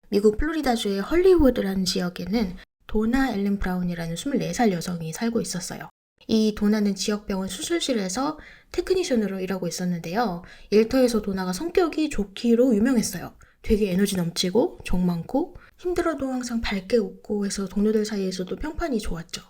미국 플로리다주의 헐리우드라는 지역에는 도나 엘렌 브라운이라는 24살 여성이 살고 있었어요. 이 도나는 지역병원 수술실에서 테크니션으로 일하고 있었는데요. 일터에서 도나가 성격이 좋기로 유명했어요. 되게 에너지 넘치고 정 많고 힘들어도 항상 밝게 웃고 해서 동료들 사이에서도 평판이 좋았죠.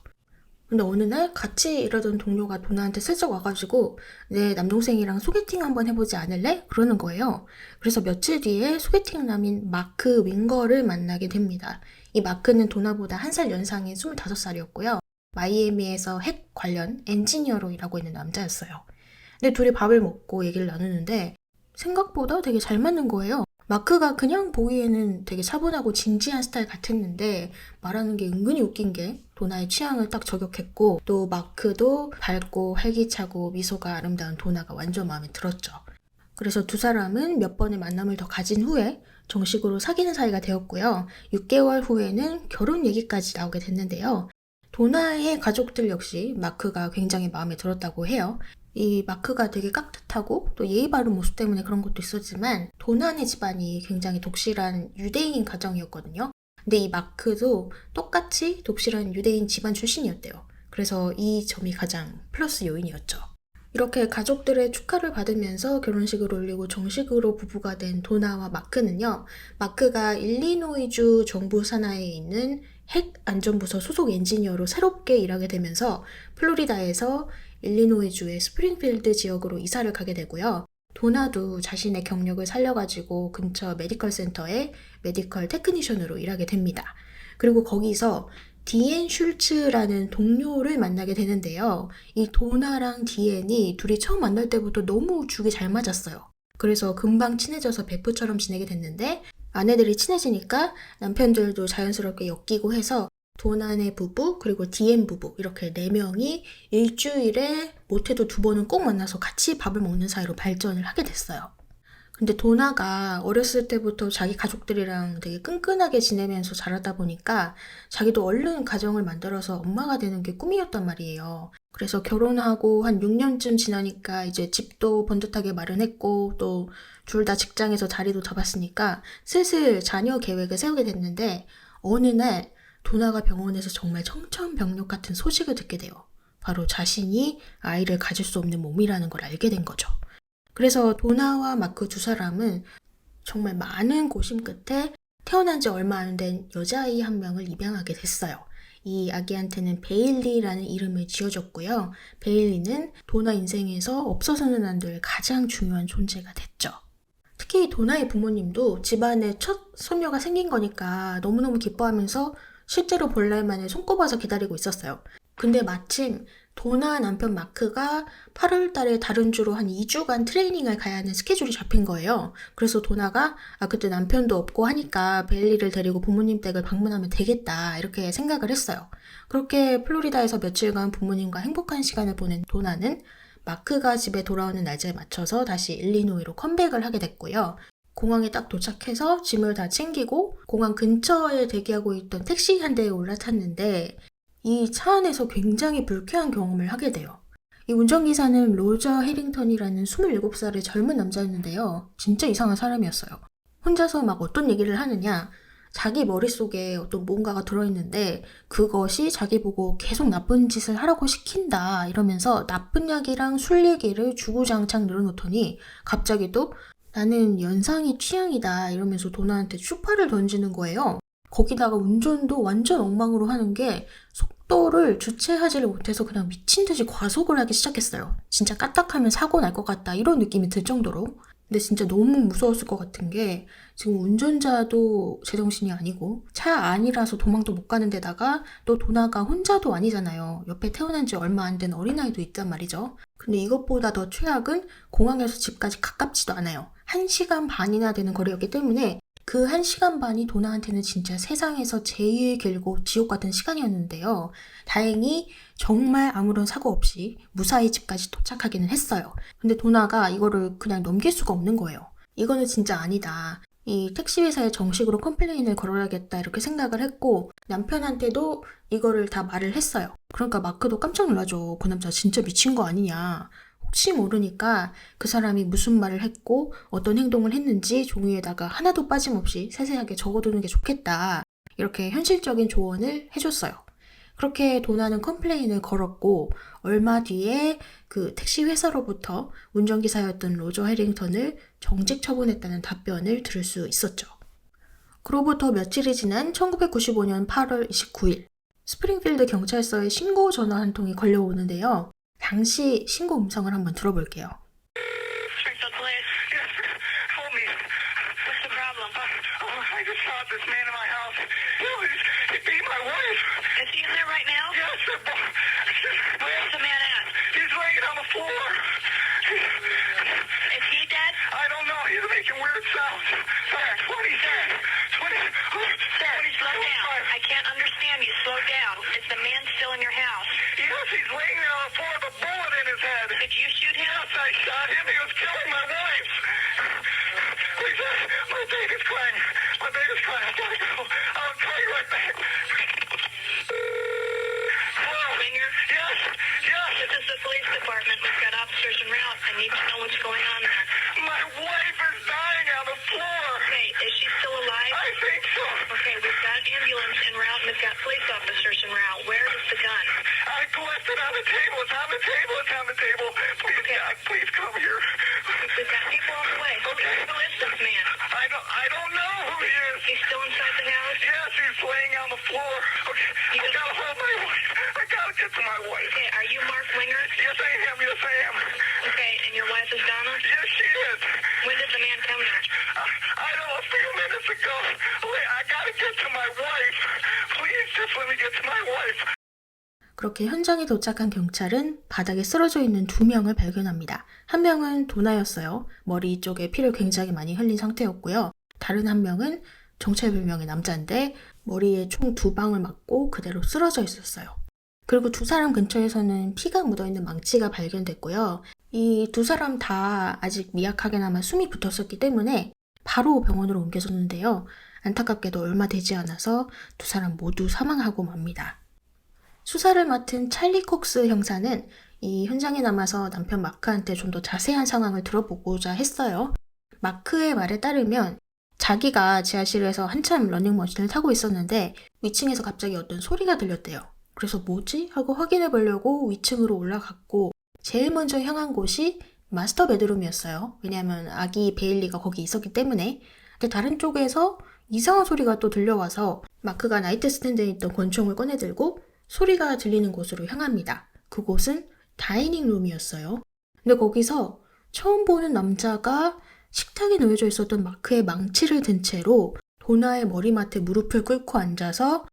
근데 어느 날 같이 일하던 동료가 도나한테 슬쩍 와가지고 내 남동생이랑 소개팅 한번 해보지 않을래? 그러는 거예요. 그래서 며칠 뒤에 소개팅남인 마크 윙거를 만나게 됩니다. 이 마크는 도나보다 한 살 연상인 25살이었고요. 마이애미에서 핵 관련 엔지니어로 일하고 있는 남자였어요. 근데 둘이 밥을 먹고 얘기를 나누는데 생각보다 되게 잘 맞는 거예요. 마크가 그냥 보기에는 되게 차분하고 진지한 스타일 같았는데 말하는 게 은근히 웃긴 게 도나의 취향을 딱 저격했고 또 마크도 밝고 활기차고 미소가 아름다운 도나가 완전 마음에 들었죠. 그래서 두 사람은 몇 번의 만남을 더 가진 후에 정식으로 사귀는 사이가 되었고요. 6개월 후에는 결혼 얘기까지 나오게 됐는데요. 도나의 가족들 역시 마크가 굉장히 마음에 들었다고 해요. 이 마크가 되게 깍듯하고 또 예의 바른 모습 때문에 그런 것도 있었지만 도나네 집안이 굉장히 독실한 유대인 가정이었거든요. 근데 이 마크도 똑같이 독실한 유대인 집안 출신이었대요. 그래서 이 점이 가장 플러스 요인이었죠. 이렇게 가족들의 축하를 받으면서 결혼식을 올리고 정식으로 부부가 된 도나와 마크는요. 마크가 일리노이주 정부 산하에 있는 핵 안전부서 소속 엔지니어로 새롭게 일하게 되면서 플로리다에서 일리노이주의 스프링필드 지역으로 이사를 가게 되고요. 도나도 자신의 경력을 살려가지고 근처 메디컬 센터에 메디컬 테크니션으로 일하게 됩니다. 그리고 거기서 디앤 슐츠라는 동료를 만나게 되는데요. 이 도나랑 디앤이 둘이 처음 만날 때부터 너무 죽이 잘 맞았어요. 그래서 금방 친해져서 베프처럼 지내게 됐는데 아내들이 친해지니까 남편들도 자연스럽게 엮이고 해서 도나네 부부 그리고 디앤 부부 이렇게 4명이 일주일에 못해도 2번은 꼭 만나서 같이 밥을 먹는 사이로 발전을 하게 됐어요. 근데 도나가 어렸을 때부터 자기 가족들이랑 되게 끈끈하게 지내면서 자라다 보니까 자기도 얼른 가정을 만들어서 엄마가 되는 게 꿈이었단 말이에요. 그래서 결혼하고 한 6년쯤 지나니까 이제 집도 번듯하게 마련했고 또 둘 다 직장에서 자리도 잡았으니까 슬슬 자녀 계획을 세우게 됐는데 어느 날 도나가 병원에서 정말 청천벽력 같은 소식을 듣게 돼요. 바로 자신이 아이를 가질 수 없는 몸이라는 걸 알게 된 거죠. 그래서 도나와 마크 두 사람은 정말 많은 고심 끝에 태어난 지 얼마 안 된 여자아이 한 명을 입양하게 됐어요. 이 아기한테는 베일리라는 이름을 지어줬고요. 베일리는 도나 인생에서 없어서는 안 될 가장 중요한 존재가 됐죠. 특히 도나의 부모님도 집안에 첫 손녀가 생긴 거니까 너무너무 기뻐하면서 실제로 볼 날만을 손꼽아서 기다리고 있었어요. 근데 마침 도나 남편 마크가 8월 달에 다른 주로 한 2주간 트레이닝을 가야 하는 스케줄이 잡힌 거예요. 그래서 도나가 그때 남편도 없고 하니까 베일리를 데리고 부모님 댁을 방문하면 되겠다 이렇게 생각을 했어요. 그렇게 플로리다에서 며칠간 부모님과 행복한 시간을 보낸 도나는 마크가 집에 돌아오는 날짜에 맞춰서 다시 일리노이로 컴백을 하게 됐고요. 공항에 딱 도착해서 짐을 다 챙기고 공항 근처에 대기하고 있던 택시 한 대에 올라탔는데 이 차 안에서 굉장히 불쾌한 경험을 하게 돼요. 이 운전기사는 로저 해링턴이라는 27살의 젊은 남자였는데요. 진짜 이상한 사람이었어요. 혼자서 막 어떤 얘기를 하느냐, 자기 머릿속에 어떤 뭔가가 들어있는데 그것이 자기 보고 계속 나쁜 짓을 하라고 시킨다 이러면서 나쁜 약이랑 술 얘기를 주구장창 늘어놓더니 갑자기 또 나는 연상이 취향이다 이러면서 도나한테 추파를 던지는 거예요. 거기다가 운전도 완전 엉망으로 하는 게 속도를 주체하지를 못해서 그냥 미친 듯이 과속을 하기 시작했어요. 진짜 까딱하면 사고 날 것 같다 이런 느낌이 들 정도로. 근데 진짜 너무 무서웠을 것 같은 게 지금 운전자도 제정신이 아니고 차 안이라서 도망도 못 가는 데다가 또 도나가 혼자도 아니잖아요. 옆에 태어난 지 얼마 안 된 어린아이도 있단 말이죠. 근데 이것보다 더 최악은 공항에서 집까지 가깝지도 않아요. 1시간 반이나 되는 거리였기 때문에 그 1시간 반이 도나한테는 진짜 세상에서 제일 길고 지옥 같은 시간이었는데요. 다행히 정말 아무런 사고 없이 무사히 집까지 도착하기는 했어요. 근데 도나가 이거를 그냥 넘길 수가 없는 거예요. 이거는 진짜 아니다. 이 택시회사에 정식으로 컴플레인을 걸어야겠다 이렇게 생각을 했고 남편한테도 이거를 다 말을 했어요. 그러니까 마크도 깜짝 놀라죠. 그 남자 진짜 미친 거 아니냐. 혹시 모르니까 그 사람이 무슨 말을 했고 어떤 행동을 했는지 종이에다가 하나도 빠짐없이 세세하게 적어두는 게 좋겠다. 이렇게 현실적인 조언을 해줬어요. 그렇게 도나는 컴플레인을 걸었고 얼마 뒤에 그 택시 회사로부터 운전기사였던 로저 해링턴을 정직 처분했다는 답변을 들을 수 있었죠. 그로부터 며칠이 지난 1995년 8월 29일 스프링필드 경찰서에 신고 전화 한 통이 걸려오는데요. 당시 신고 음성을 한번 들어볼게요. Springfield Police. Yes, hold me. What's the problem? I just shot this man in my house. He beat my wife. Is he in there right now? Yes, sir. Where's the man at? He's laying on the floor. Is he dead? I don't know. He's making weird sounds. Sir, 20, slow down. I can't understand you. Slow down. Is the man still in your house? Yes, he's laying there on the floor with a bullet in his head. Did you shoot him? Yes, I shot him. He was killing my wife. Please, my baby's crying. My baby's crying. I gotta go. I'll call you right back. Hello? Winger? Yes, yes. This is the police department. We've got officers en route. I need to know what's going on there. My wife is dying on the floor. Okay, is she still alive? I think so. Okay, we've got ambulance en route and we've got police officers en route. Where is the gun? I left it on the table. It's on the table. It's on the table. Please, okay. Please come here. We've got people on the way. Okay. Who is this man? I don't know who he is. He's still inside the house? Yes, he's laying on the floor. Okay, I gotta hold my wife. I gotta get to my wife. Okay, are you Mark Winger? Yes, I am. Yes, I am. Okay, and your wife is Donna? Yes, she is. When did the man come here? I don't know, a few minutes ago. Wait, I gotta get to my wife. Please, just let me get to my wife. 그렇게 현장에 도착한 경찰은 바닥에 쓰러져 있는 2명을 발견합니다. 한 명은 도나였어요. 머리 쪽에 피를 굉장히 많이 흘린 상태였고요. 다른 한 명은 정체불명의 남자인데 머리에 총 2방을 맞고 그대로 쓰러져 있었어요. 그리고 2사람 근처에서는 피가 묻어있는 망치가 발견됐고요. 이 2사람 다 아직 미약하게나마 숨이 붙었었기 때문에 바로 병원으로 옮겨졌는데요. 안타깝게도 얼마 되지 않아서 2사람 모두 사망하고 맙니다. 수사를 맡은 찰리 콕스 형사는 이 현장에 남아서 남편 마크한테 좀 더 자세한 상황을 들어보고자 했어요. 마크의 말에 따르면 자기가 지하실에서 한참 러닝머신을 타고 있었는데 위층에서 갑자기 어떤 소리가 들렸대요. 그래서 뭐지? 하고 확인해 보려고 위층으로 올라갔고 제일 먼저 향한 곳이 마스터 베드룸이었어요. 왜냐하면 아기 베일리가 거기 있었기 때문에. 근데 다른 쪽에서 이상한 소리가 또 들려와서 마크가 나이트 스탠드에 있던 권총을 꺼내들고 소리가 들리는 곳으로 향합니다. 그곳은 다이닝 룸이었어요. 근데 거기서 처음 보는 남자가 식탁에 놓여져 있었던 마크의 망치를 든 채로 도나의 머리맡에 무릎을 꿇고 앉아서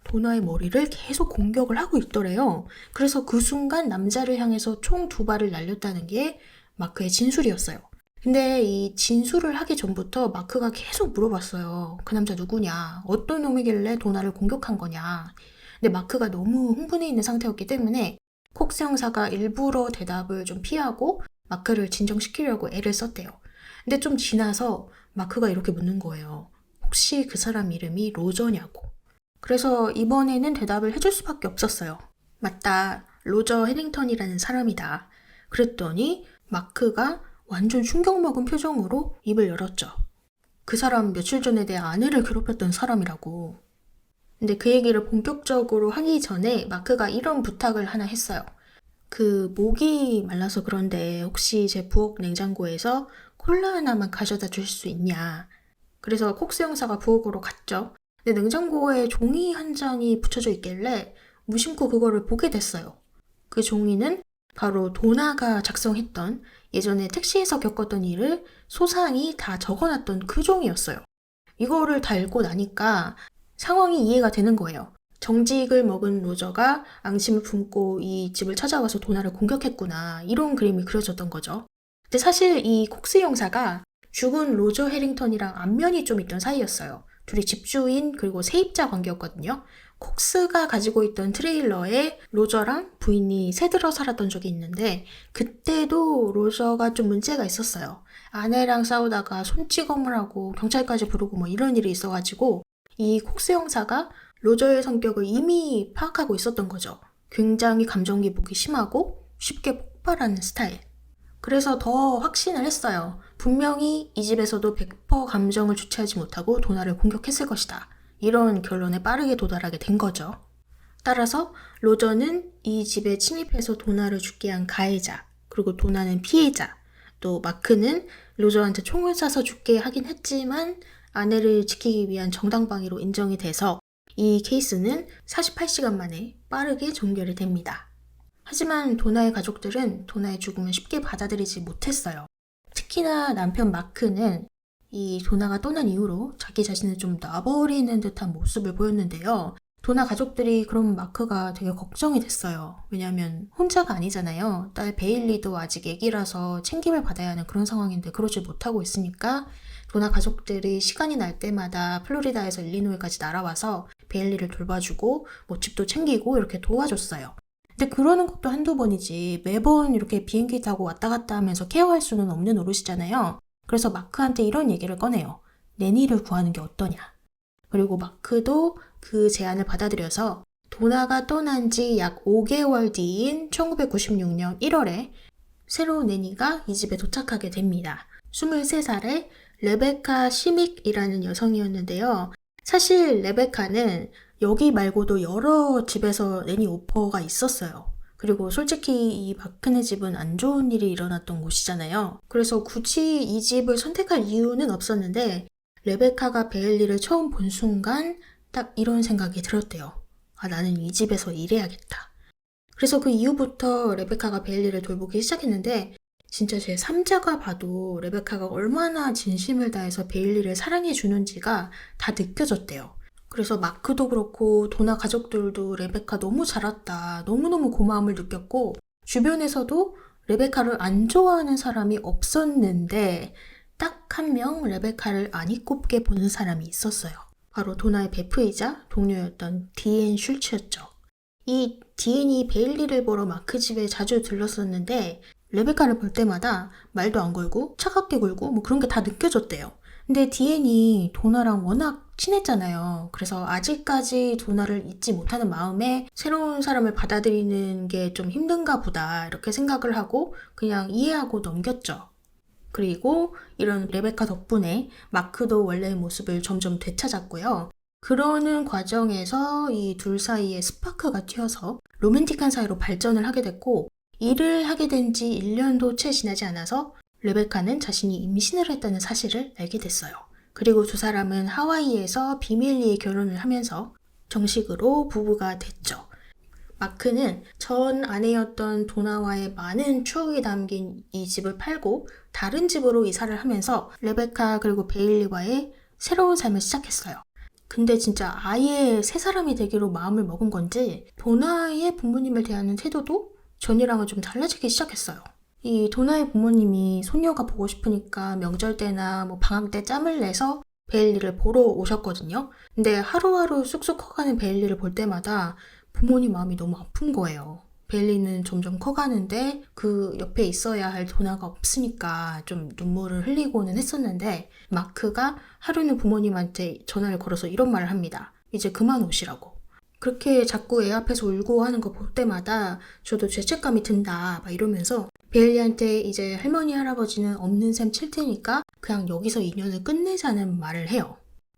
도나의 머리를 계속 공격을 하고 있더래요. 그래서 그 순간 남자를 향해서 총 2발을 날렸다는 게 마크의 진술이었어요. 근데 이 진술을 하기 전부터 마크가 계속 물어봤어요. 그 남자 누구냐? 어떤 놈이길래 도나를 공격한 거냐? 근데 마크가 너무 흥분해 있는 상태였기 때문에 콕스 형사가 일부러 대답을 좀 피하고 마크를 진정시키려고 애를 썼대요. 근데 좀 지나서 마크가 이렇게 묻는 거예요. 혹시 그 사람 이름이 로저냐고. 그래서 이번에는 대답을 해줄 수밖에 없었어요. 맞다, 로저 해링턴이라는 사람이다. 그랬더니 마크가 완전 충격먹은 표정으로 입을 열었죠. 그 사람 며칠 전에 내 아내를 괴롭혔던 사람이라고. 근데 그 얘기를 본격적으로 하기 전에 마크가 이런 부탁을 하나 했어요. 그 목이 말라서 그런데 혹시 제 부엌 냉장고에서 콜라 하나만 가져다 줄 수 있냐. 그래서 콕스 형사가 부엌으로 갔죠. 근데 냉장고에 종이 한 장이 붙여져 있길래 무심코 그거를 보게 됐어요. 그 종이는 바로 도나가 작성했던 예전에 택시에서 겪었던 일을 소상히 다 적어놨던 그 종이었어요. 이거를 달고 나니까 상황이 이해가 되는 거예요. 정직을 먹은 로저가 앙심을 품고 이 집을 찾아와서 도나를 공격했구나. 이런 그림이 그려졌던 거죠. 근데 사실 이 콕스 형사가 죽은 로저 해링턴이랑 안면이 좀 있던 사이였어요. 둘이 집주인 그리고 세입자 관계였거든요. 콕스가 가지고 있던 트레일러에 로저랑 부인이 새들어 살았던 적이 있는데 그때도 로저가 좀 문제가 있었어요. 아내랑 싸우다가 손찌검을 하고 경찰까지 부르고 뭐 이런 일이 있어가지고 이 콕스 형사가 로저의 성격을 이미 파악하고 있었던 거죠. 굉장히 감정 기복이 심하고 쉽게 폭발하는 스타일. 그래서 더 확신을 했어요. 분명히 이 집에서도 100% 감정을 주체하지 못하고 도나를 공격했을 것이다. 이런 결론에 빠르게 도달하게 된 거죠. 따라서 로저는 이 집에 침입해서 도나를 죽게 한 가해자, 그리고 도나는 피해자, 또 마크는 로저한테 총을 쏴서 죽게 하긴 했지만 아내를 지키기 위한 정당방위로 인정이 돼서 이 케이스는 48시간 만에 빠르게 종결이 됩니다. 하지만 도나의 가족들은 도나의 죽음을 쉽게 받아들이지 못했어요. 특히나 남편 마크는 이 도나가 떠난 이후로 자기 자신을 좀 놔버리는 듯한 모습을 보였는데요. 도나 가족들이 그럼 마크가 되게 걱정이 됐어요. 왜냐하면 혼자가 아니잖아요. 딸 베일리도 아직 애기라서 챙김을 받아야 하는 그런 상황인데 그러지 못하고 있으니까 도나 가족들이 시간이 날 때마다 플로리다에서 일리노이까지 날아와서 베일리를 돌봐주고 뭐 집도 챙기고 이렇게 도와줬어요. 근데 그러는 것도 한두 번이지 매번 이렇게 비행기 타고 왔다 갔다 하면서 케어할 수는 없는 노릇이잖아요. 그래서 마크한테 이런 얘기를 꺼내요. 내니를 구하는 게 어떠냐. 그리고 마크도 그 제안을 받아들여서 도나가 떠난 지 약 5개월 뒤인 1996년 1월에 새로운 내니가 이 집에 도착하게 됩니다. 23살의 레베카 시믹이라는 여성이었는데요. 사실 레베카는 여기 말고도 여러 집에서 내니 오퍼가 있었어요. 그리고 솔직히 이 마크네 집은 안 좋은 일이 일어났던 곳이잖아요. 그래서 굳이 이 집을 선택할 이유는 없었는데 레베카가 베일리를 처음 본 순간 딱 이런 생각이 들었대요. 아, 나는 이 집에서 일해야겠다. 그래서 그 이후부터 레베카가 베일리를 돌보기 시작했는데 진짜 제 3자가 봐도 레베카가 얼마나 진심을 다해서 베일리를 사랑해 주는지가 다 느껴졌대요. 그래서 마크도 그렇고 도나 가족들도 레베카 너무 잘 왔다. 너무너무 고마움을 느꼈고 주변에서도 레베카를 안 좋아하는 사람이 없었는데 딱 한 명 레베카를 안 이꼽게 보는 사람이 있었어요. 바로 도나의 베프이자 동료였던 디앤 슐츠였죠. 이 디앤이 베일리를 보러 마크 집에 자주 들렀었는데 레베카를 볼 때마다 말도 안 걸고 차갑게 굴고 뭐 그런 게 다 느껴졌대요. 근데 디앤이 도나랑 워낙 친했잖아요. 그래서 아직까지 도나를 잊지 못하는 마음에 새로운 사람을 받아들이는 게 좀 힘든가 보다 이렇게 생각을 하고 그냥 이해하고 넘겼죠. 그리고 이런 레베카 덕분에 마크도 원래의 모습을 점점 되찾았고요. 그러는 과정에서 이 둘 사이에 스파크가 튀어서 로맨틱한 사이로 발전을 하게 됐고 일을 하게 된 지 1년도 채 지나지 않아서 레베카는 자신이 임신을 했다는 사실을 알게 됐어요. 그리고 두 사람은 하와이에서 비밀리에 결혼을 하면서 정식으로 부부가 됐죠. 마크는 전 아내였던 도나와의 많은 추억이 담긴 이 집을 팔고 다른 집으로 이사를 하면서 레베카 그리고 베일리와의 새로운 삶을 시작했어요. 근데 진짜 아예 새 사람이 되기로 마음을 먹은 건지 도나의 부모님을 대하는 태도도 전이랑은 좀 달라지기 시작했어요. 이 도나의 부모님이 손녀가 보고 싶으니까 명절 때나 뭐 방학 때 짬을 내서 베일리를 보러 오셨거든요. 근데 하루하루 쑥쑥 커가는 베일리를 볼 때마다 부모님 마음이 너무 아픈 거예요. 베일리는 점점 커가는데 그 옆에 있어야 할 도나가 없으니까 좀 눈물을 흘리고는 했었는데 마크가 하루는 부모님한테 전화를 걸어서 이런 말을 합니다. 이제 그만 오시라고. 그렇게 자꾸 애 앞에서 울고 하는 거 볼 때마다 저도 죄책감이 든다 막 이러면서 베일리한테 이제 할머니 할아버지는 없는 셈 칠 테니까 그냥 여기서 인연을 끝내자는 말을 해요.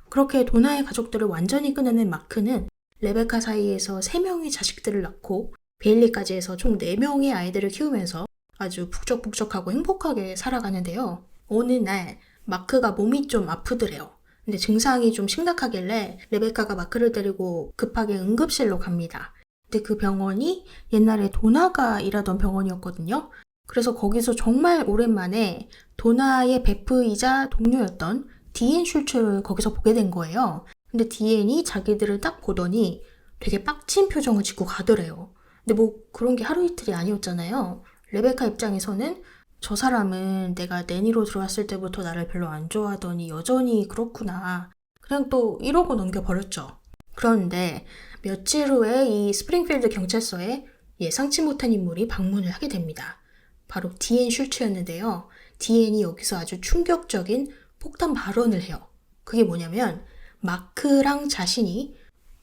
그렇게 도나의 가족들을 완전히 끊어낸 마크는 레베카 사이에서 3명의 자식들을 낳고 베일리까지 해서 총 4명의 아이들을 키우면서 아주 북적북적하고 행복하게 살아가는데요. 어느 날 마크가 몸이 좀 아프더래요. 근데 증상이 좀 심각하길래 레베카가 마크를 데리고 급하게 응급실로 갑니다. 근데 그 병원이 옛날에 도나가 일하던 병원이었거든요. 그래서 거기서 정말 오랜만에 도나의 베프이자 동료였던 디앤 슐츠를 거기서 보게 된 거예요. 근데 디앤이 자기들을 딱 보더니 되게 빡친 표정을 짓고 가더래요. 근데 뭐 그런 게 하루 이틀이 아니었잖아요. 레베카 입장에서는 저 사람은 내가 내니로 들어왔을 때부터 나를 별로 안 좋아하더니 여전히 그렇구나. 그냥 또 이러고 넘겨버렸죠. 그런데 며칠 후에 이 스프링필드 경찰서에 예상치 못한 인물이 방문을 하게 됩니다. 바로 디앤 슐츠였는데요. 디앤이 여기서 아주 충격적인 폭탄 발언을 해요. 그게 뭐냐면 마크랑 자신이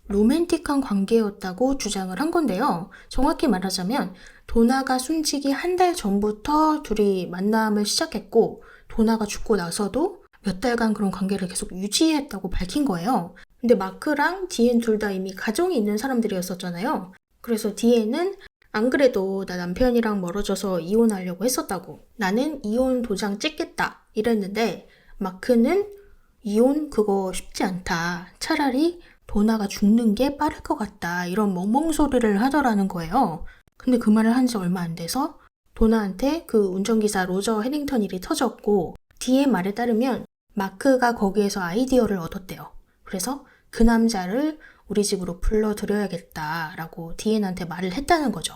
로맨틱한 관계였다고 주장을 한 건데요. 정확히 말하자면 도나가 숨지기 한 달 전부터 둘이 만남을 시작했고 도나가 죽고 나서도 몇 달간 그런 관계를 계속 유지했다고 밝힌 거예요. 근데 마크랑 디엔 둘 다 이미 가정이 있는 사람들이었었잖아요. 그래서 디엔은 안 그래도 나 남편이랑 멀어져서 이혼하려고 했었다고. 나는 이혼 도장 찍겠다 이랬는데 마크는 이혼 그거 쉽지 않다. 차라리 도나가 죽는 게 빠를 것 같다. 이런 멍멍 소리를 하더라는 거예요. 근데 그 말을 한 지 얼마 안 돼서 도나한테 그 운전기사 로저 해링턴 일이 터졌고 디의 말에 따르면 마크가 거기에서 아이디어를 얻었대요. 그래서 그 남자를 우리 집으로 불러들여야겠다라고 디엔한테 말을 했다는 거죠.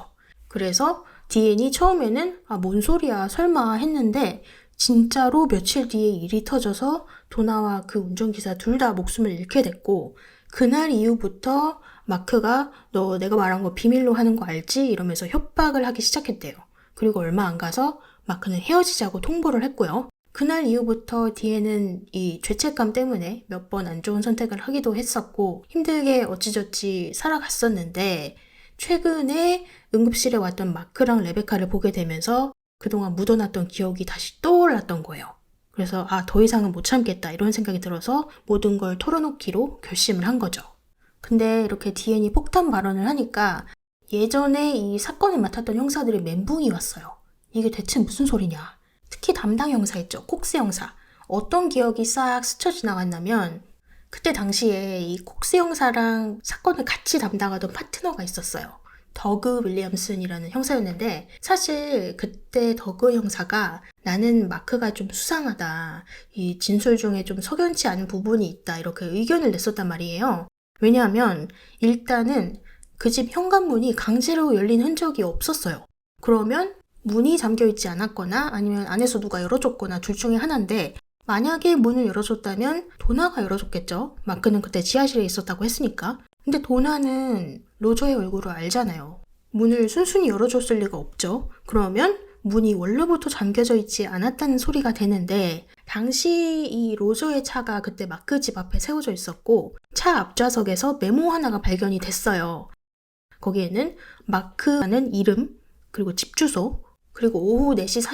그래서 디엔이 처음에는 뭔 소리야 설마 했는데 진짜로 며칠 뒤에 일이 터져서 도나와 그 운전기사 둘 다 목숨을 잃게 됐고 그날 이후부터 마크가 너 내가 말한 거 비밀로 하는 거 알지? 이러면서 협박을 하기 시작했대요. 그리고 얼마 안 가서 마크는 헤어지자고 통보를 했고요. 그날 이후부터 디에는 이 죄책감 때문에 몇 번 안 좋은 선택을 하기도 했었고 힘들게 어찌저찌 살아갔었는데 최근에 응급실에 왔던 마크랑 레베카를 보게 되면서 그동안 묻어놨던 기억이 다시 떠올랐던 거예요. 그래서 더 이상은 못 참겠다 이런 생각이 들어서 모든 걸 털어놓기로 결심을 한 거죠. 근데 이렇게 디엔이 폭탄 발언을 하니까 예전에 이 사건을 맡았던 형사들이 멘붕이 왔어요. 이게 대체 무슨 소리냐. 특히 담당 형사 있죠. 콕스 형사. 어떤 기억이 싹 스쳐 지나갔냐면 그때 당시에 이 콕스 형사랑 사건을 같이 담당하던 파트너가 있었어요. 더그 윌리엄슨이라는 형사였는데 사실 그때 더그 형사가 나는 마크가 좀 수상하다. 이 진술 중에 좀 석연치 않은 부분이 있다. 이렇게 의견을 냈었단 말이에요. 왜냐하면 일단은 그 집 현관문이 강제로 열린 흔적이 없었어요. 그러면 문이 잠겨있지 않았거나 아니면 안에서 누가 열어줬거나 둘 중에 하나인데 만약에 문을 열어줬다면 도나가 열어줬겠죠. 마크는 그때 지하실에 있었다고 했으니까. 근데 도나는 로저의 얼굴을 알잖아요. 문을 순순히 열어줬을 리가 없죠. 그러면 문이 원래부터 잠겨져 있지 않았다는 소리가 되는데 당시 이 로저의 차가 그때 마크 집 앞에 세워져 있었고 차 앞좌석에서 메모 하나가 발견이 됐어요. 거기에는 마크라는 이름, 그리고 집 주소, 그리고 오후 4시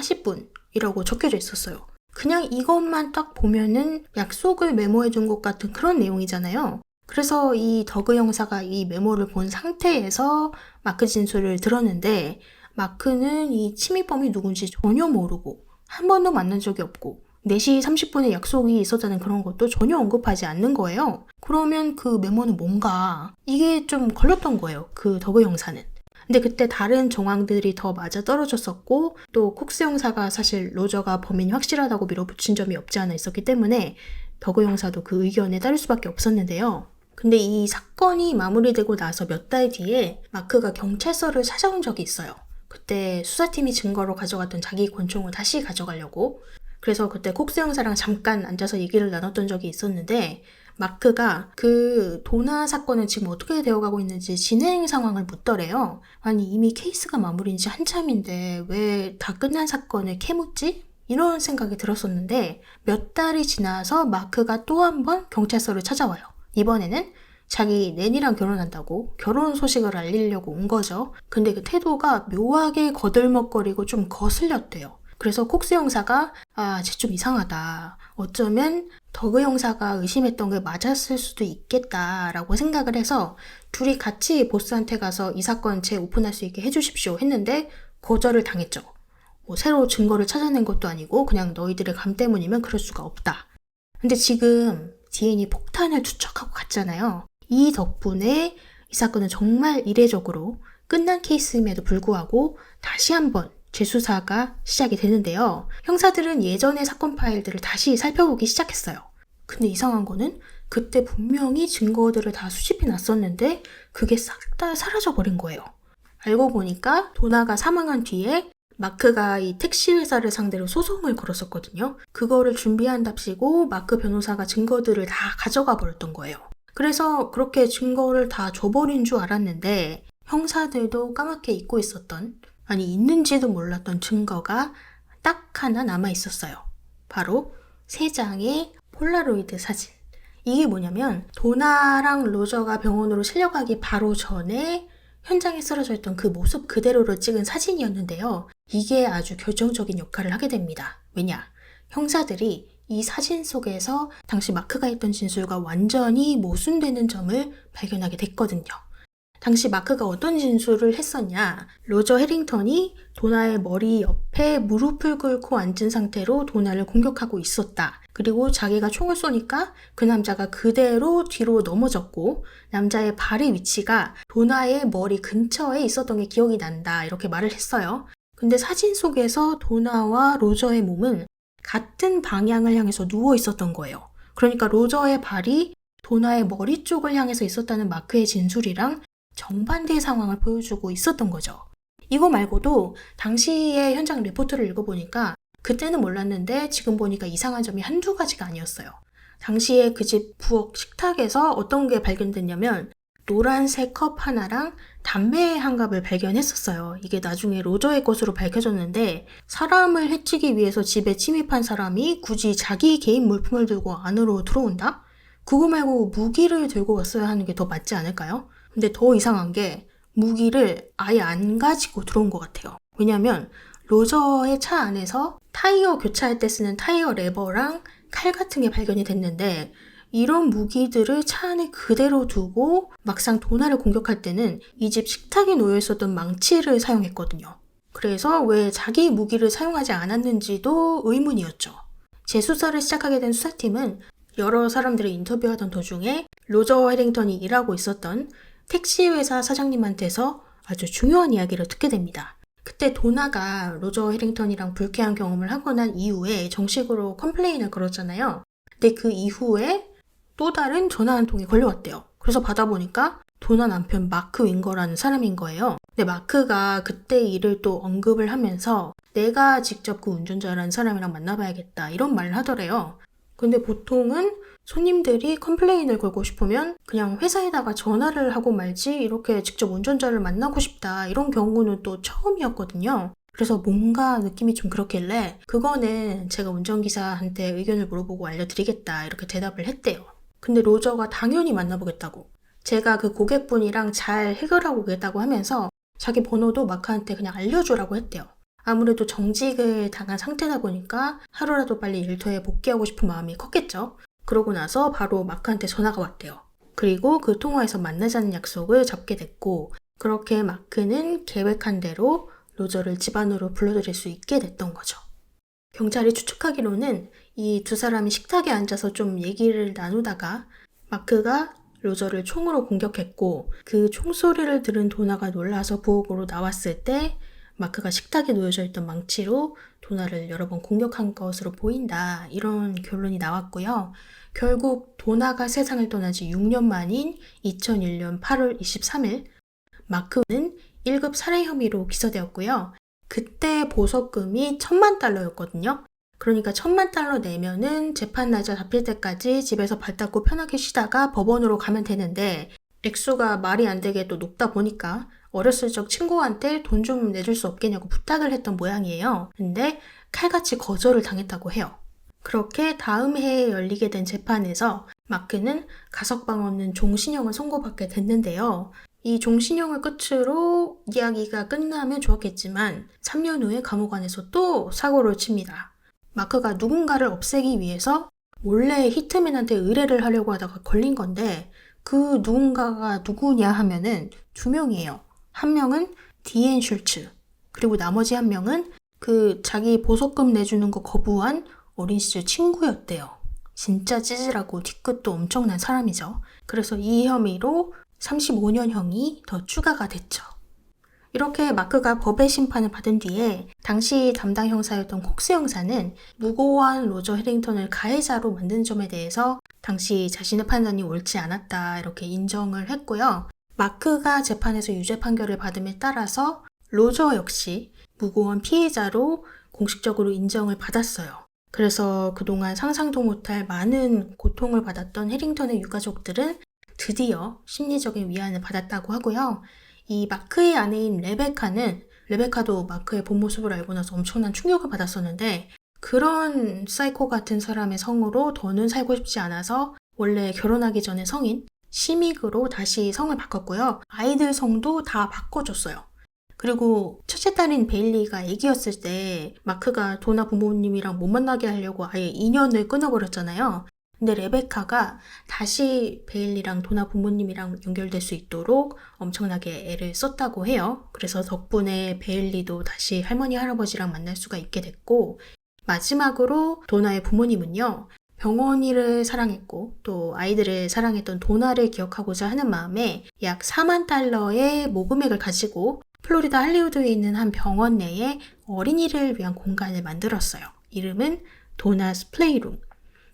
40분이라고 적혀져 있었어요. 그냥 이것만 딱 보면은 약속을 메모해 둔 것 같은 그런 내용이잖아요. 그래서 이 더그 형사가 이 메모를 본 상태에서 마크 진술을 들었는데 마크는 이 침입범이 누군지 전혀 모르고 한 번도 만난 적이 없고 4시 30분에 약속이 있었다는 그런 것도 전혀 언급하지 않는 거예요. 그러면 그 메모는 뭔가 이게 좀 걸렸던 거예요. 그 더그 형사는. 근데 그때 다른 정황들이 더 맞아 떨어졌었고 또 콕스 형사가 사실 로저가 범인이 확실하다고 밀어붙인 점이 없지 않아 있었기 때문에 더그 형사도 그 의견에 따를 수밖에 없었는데요. 근데 이 사건이 마무리되고 나서 몇 달 뒤에 마크가 경찰서를 찾아온 적이 있어요. 그때 수사팀이 증거로 가져갔던 자기 권총을 다시 가져가려고. 그래서 그때 콕스 형사랑 잠깐 앉아서 얘기를 나눴던 적이 있었는데 마크가 그 도나 사건은 지금 어떻게 되어가고 있는지 진행 상황을 묻더래요. 아니 이미 케이스가 마무리인 지 한참인데 왜 다 끝난 사건을 캐묻지? 이런 생각이 들었었는데 몇 달이 지나서 마크가 또 한 번 경찰서를 찾아와요. 이번에는 자기 낸이랑 결혼한다고 결혼 소식을 알리려고 온 거죠. 근데 그 태도가 묘하게 거들먹거리고 좀 거슬렸대요. 그래서 콕스 형사가 쟤 좀 이상하다. 어쩌면 더그 형사가 의심했던 게 맞았을 수도 있겠다라고 생각을 해서 둘이 같이 보스한테 가서 이 사건 재오픈할 수 있게 해주십시오 했는데 거절을 당했죠. 새로 증거를 찾아낸 것도 아니고 그냥 너희들의 감 때문이면 그럴 수가 없다. 근데 지금 디엔이 폭탄을 투척하고 갔잖아요. 이 덕분에 이 사건은 정말 이례적으로 끝난 케이스임에도 불구하고 다시 한번 재수사가 시작이 되는데요. 형사들은 예전의 사건 파일들을 다시 살펴보기 시작했어요. 근데 이상한 거는 그때 분명히 증거들을 다 수집해 놨었는데 그게 싹 다 사라져버린 거예요. 알고 보니까 도나가 사망한 뒤에 마크가 이 택시 회사를 상대로 소송을 걸었었거든요. 그거를 준비한답시고 마크 변호사가 증거들을 다 가져가 버렸던 거예요. 그래서 그렇게 증거를 다 줘버린 줄 알았는데 형사들도 까맣게 잊고 있었던 있는지도 몰랐던 증거가 딱 하나 남아 있었어요. 바로 3장의 폴라로이드 사진. 이게 뭐냐면 도나랑 로저가 병원으로 실려가기 바로 전에 현장에 쓰러져 있던 그 모습 그대로를 찍은 사진이었는데요. 이게 아주 결정적인 역할을 하게 됩니다. 왜냐? 형사들이 이 사진 속에서 당시 마크가 했던 진술과 완전히 모순되는 점을 발견하게 됐거든요. 당시 마크가 어떤 진술을 했었냐? 로저 해링턴이 도나의 머리 옆에 무릎을 꿇고 앉은 상태로 도나를 공격하고 있었다. 그리고 자기가 총을 쏘니까 그 남자가 그대로 뒤로 넘어졌고 남자의 발의 위치가 도나의 머리 근처에 있었던 게 기억이 난다. 이렇게 말을 했어요. 근데 사진 속에서 도나와 로저의 몸은 같은 방향을 향해서 누워 있었던 거예요. 그러니까 로저의 발이 도나의 머리 쪽을 향해서 있었다는 마크의 진술이랑 정반대의 상황을 보여주고 있었던 거죠. 이거 말고도 당시의 현장 리포트를 읽어보니까 그때는 몰랐는데 지금 보니까 이상한 점이 한두 가지가 아니었어요. 당시에 그 집 부엌 식탁에서 어떤 게 발견됐냐면 노란색 컵 하나랑 담배 한 갑을 발견했었어요. 이게 나중에 로저의 것으로 밝혀졌는데 사람을 해치기 위해서 집에 침입한 사람이 굳이 자기 개인 물품을 들고 안으로 들어온다? 그거 말고 무기를 들고 왔어야 하는 게 더 맞지 않을까요? 근데 더 이상한 게 무기를 아예 안 가지고 들어온 것 같아요. 왜냐면 로저의 차 안에서 타이어 교체할 때 쓰는 타이어 레버랑 칼 같은 게 발견이 됐는데 이런 무기들을 차 안에 그대로 두고 막상 도나를 공격할 때는 이 집 식탁에 놓여 있었던 망치를 사용했거든요. 그래서 왜 자기 무기를 사용하지 않았는지도 의문이었죠. 재수사를 시작하게 된 수사팀은 여러 사람들을 인터뷰하던 도중에 로저 해링턴이 일하고 있었던 택시회사 사장님한테서 아주 중요한 이야기를 듣게 됩니다. 그때 도나가 로저 해링턴이랑 불쾌한 경험을 하고 난 이후에 정식으로 컴플레인을 걸었잖아요. 근데 그 이후에 또 다른 전화 한 통이 걸려왔대요. 그래서 받아보니까 도나 남편 마크 윙거라는 사람인 거예요. 근데 마크가 그때 일을 또 언급을 하면서 내가 직접 그 운전자라는 사람이랑 만나봐야겠다 이런 말을 하더래요. 근데 보통은 손님들이 컴플레인을 걸고 싶으면 그냥 회사에다가 전화를 하고 말지 이렇게 직접 운전자를 만나고 싶다 이런 경우는 또 처음이었거든요. 그래서 뭔가 느낌이 좀 그렇길래 그거는 제가 운전기사한테 의견을 물어보고 알려드리겠다 이렇게 대답을 했대요. 근데 로저가 당연히 만나보겠다고 제가 그 고객분이랑 잘 해결하고 오겠다고 하면서 자기 번호도 마크한테 그냥 알려주라고 했대요. 아무래도 정직을 당한 상태다 보니까 하루라도 빨리 일터에 복귀하고 싶은 마음이 컸겠죠. 그러고 나서 바로 마크한테 전화가 왔대요. 그리고 그 통화에서 만나자는 약속을 잡게 됐고 그렇게 마크는 계획한 대로 로저를 집 안으로 불러들일 수 있게 됐던 거죠. 경찰이 추측하기로는 이 두 사람이 식탁에 앉아서 좀 얘기를 나누다가 마크가 로저를 총으로 공격했고 그 총소리를 들은 도나가 놀라서 부엌으로 나왔을 때 마크가 식탁에 놓여져 있던 망치로 도나를 여러 번 공격한 것으로 보인다. 이런 결론이 나왔고요. 결국 도나가 세상을 떠난 지 6년 만인 2001년 8월 23일 마크는 1급 살해 혐의로 기소되었고요. 그때 보석금이 $10,000,000였거든요. 그러니까 $10,000,000 내면은 재판 날짜 잡힐 때까지 집에서 발 닦고 편하게 쉬다가 법원으로 가면 되는데 액수가 말이 안 되게 또 높다 보니까 어렸을 적 친구한테 돈 좀 내줄 수 없겠냐고 부탁을 했던 모양이에요. 근데 칼같이 거절을 당했다고 해요. 그렇게 다음 해에 열리게 된 재판에서 마크는 가석방 없는 종신형을 선고받게 됐는데요. 이 종신형을 끝으로 이야기가 끝나면 좋았겠지만 3년 후에 감옥 안에서 또 사고를 칩니다. 마크가 누군가를 없애기 위해서 몰래 히트맨한테 의뢰를 하려고 하다가 걸린 건데 그 누군가가 누구냐 하면은 2명이에요. 한 명은 디앤 슐츠, 그리고 나머지 한 명은 그 자기 보석금 내주는 거 거부한 어린 시절 친구였대요. 진짜 찌질하고 뒤끝도 엄청난 사람이죠. 그래서 이 혐의로 35년형이 더 추가가 됐죠. 이렇게 마크가 법의 심판을 받은 뒤에 당시 담당 형사였던 콕스 형사는 무고한 로저 해링턴을 가해자로 만든 점에 대해서 당시 자신의 판단이 옳지 않았다 이렇게 인정을 했고요. 마크가 재판에서 유죄 판결을 받음에 따라서 로저 역시 무고한 피해자로 공식적으로 인정을 받았어요. 그래서 그동안 상상도 못할 많은 고통을 받았던 해링턴의 유가족들은 드디어 심리적인 위안을 받았다고 하고요. 이 마크의 아내인 레베카도 마크의 본 모습을 알고 나서 엄청난 충격을 받았었는데 그런 사이코 같은 사람의 성으로 더는 살고 싶지 않아서 원래 결혼하기 전에 성인 시믹으로 다시 성을 바꿨고요. 아이들 성도 다 바꿔줬어요. 그리고 첫째 딸인 베일리가 애기였을 때 마크가 도나 부모님이랑 못 만나게 하려고 아예 인연을 끊어버렸잖아요. 근데 레베카가 다시 베일리랑 도나 부모님이랑 연결될 수 있도록 엄청나게 애를 썼다고 해요. 그래서 덕분에 베일리도 다시 할머니, 할아버지랑 만날 수가 있게 됐고, 마지막으로 도나의 부모님은요, 병원이를 사랑했고 또 아이들을 사랑했던 도나를 기억하고자 하는 마음에 약 4만 달러의 모금액을 가지고 플로리다 할리우드에 있는 한 병원 내에 어린이를 위한 공간을 만들었어요. 이름은 도나스 플레이룸.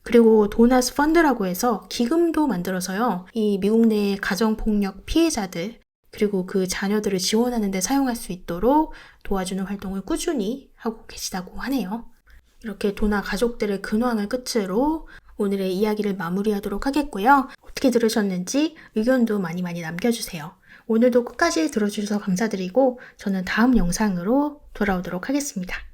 그리고 도나스 펀드라고 해서 기금도 만들어서요. 이 미국 내 가정폭력 피해자들 그리고 그 자녀들을 지원하는 데 사용할 수 있도록 도와주는 활동을 꾸준히 하고 계시다고 하네요. 이렇게 도나 가족들의 근황을 끝으로 오늘의 이야기를 마무리하도록 하겠고요. 어떻게 들으셨는지 의견도 많이 남겨주세요. 오늘도 끝까지 들어주셔서 감사드리고 저는 다음 영상으로 돌아오도록 하겠습니다.